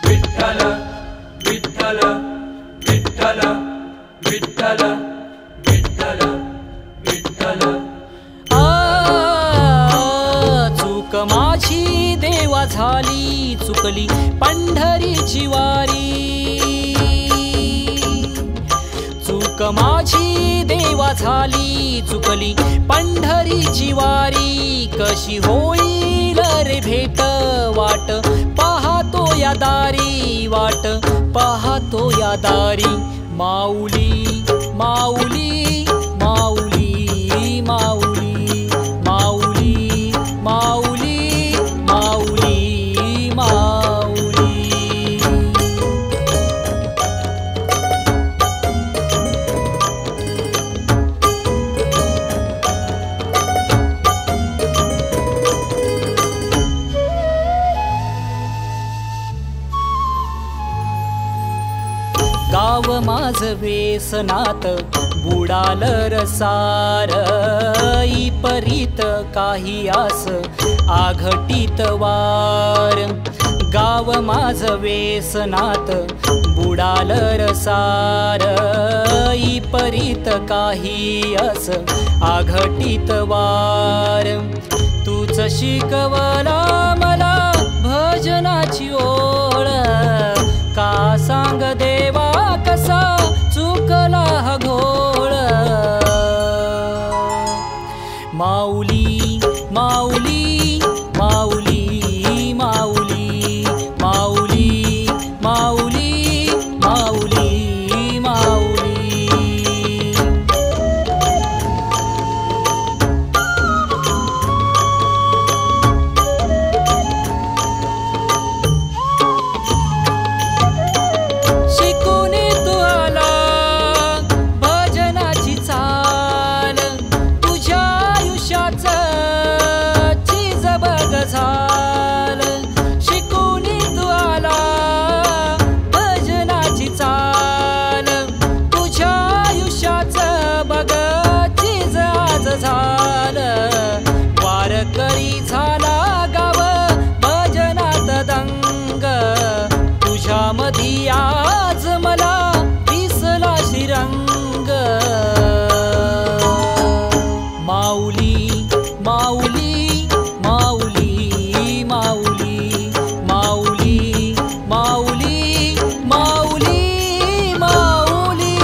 विठ्ठल विठ्ठल विठ्ठल विठ्ठल विठ्ठल विठ्ठल चूक माझी देवा झाली चुकली पंढरीची वारी चूक माझी देवा झाली चुकली पंढरीची वारी कशी होईल रे भेट वाट पाहतो या दारी वाट पाहतो या दारी माऊली माऊली माऊली माऊली माऊली माऊली माऊली माऊली गाव माझ व्यसनात बुडालं रसार परीत काही आस आघटीत वार गाव माझ व्यसनात बुडालं रसार परीत काही आस आघटीत वार तूच शिकवला मला भजनाची ओळ का सांग देवा कसा चुकला हा घोळ माऊली माऊली माऊली माऊली माऊली माऊली माऊली माऊली शिकूनी तू आला भजनाची चाल तुझ्या आयुष्याचं बघ चीज आज झालं वारकरी झाला गाव भजनात दंग तुझ्यामधी आज मला दिसला श्रीरंग माऊली माऊली माऊली माऊली माऊली माऊली माऊली माऊली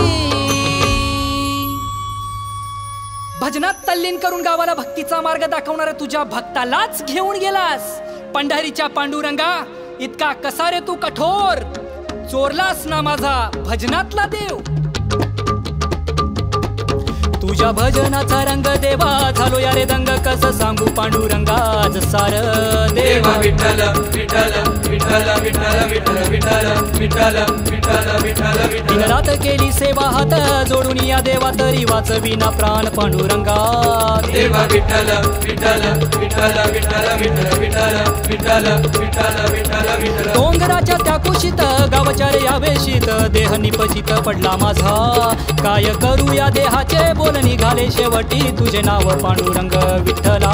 भजनात तल्लीन करून गावाला भक्तीचा मार्ग दाखवणाऱ्या तुझ्या भक्तालाच घेऊन गेलास पंढरीच्या पांडुरंगा इतका कसा रे तू कठोर चोरलास ना माझा भजनातला देव तुझ्या भजनाचा रंग देवा झालो या रे दंग कस सांगू पांडुरंगाज सार देवा विठ्ठल विठ्ठल विठ्ठल विठ्ठल विठ्ठल विठ्ठल विठ्ठल विठ्ठल विठ्ठल दिन रात केली सेवा हात जोडून या देवा तरी वाचविना प्राण पांडुरंगा देवा विठ्ठल विठ्ठल विठ्ठल विठ्ठल विठ्ठल विठ्ठल विठ्ठल विठ्ठल विठ्ठल विठ्ठल डोंगराच्या त्या कुशीत गावच्या रे या वेशीत देह निपचित पडला माझा काय करू या देहाचे बोल निघाले शेवटी तुझे नाव पांडुरंग विठ्ठला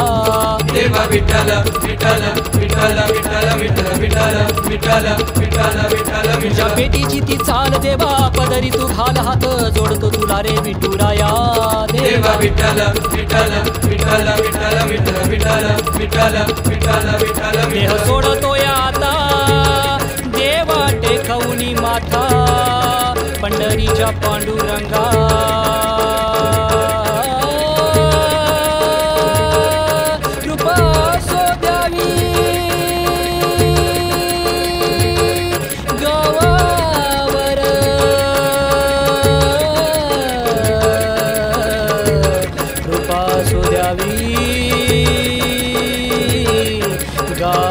देवा विठ्ठल विठ्ठल विठ्ठल विठ्ठल विठ्ठल विठ्ठल विठ्ठल विठ्ठल विठ्ठल तुझ्या पेटीची ती चाल देवा पदरी तू घाल हात जोडतो तुला रे विठुराया देवा विठ्ठल विठ्ठल विठ्ठल विठ्ठल विठ्ठल विठ्ठल विठ्ठल विठ्ठल विठ्ठल देह सोडतो आता देवा टेकवनी माथा पंढरीच्या पांडुरंगा God.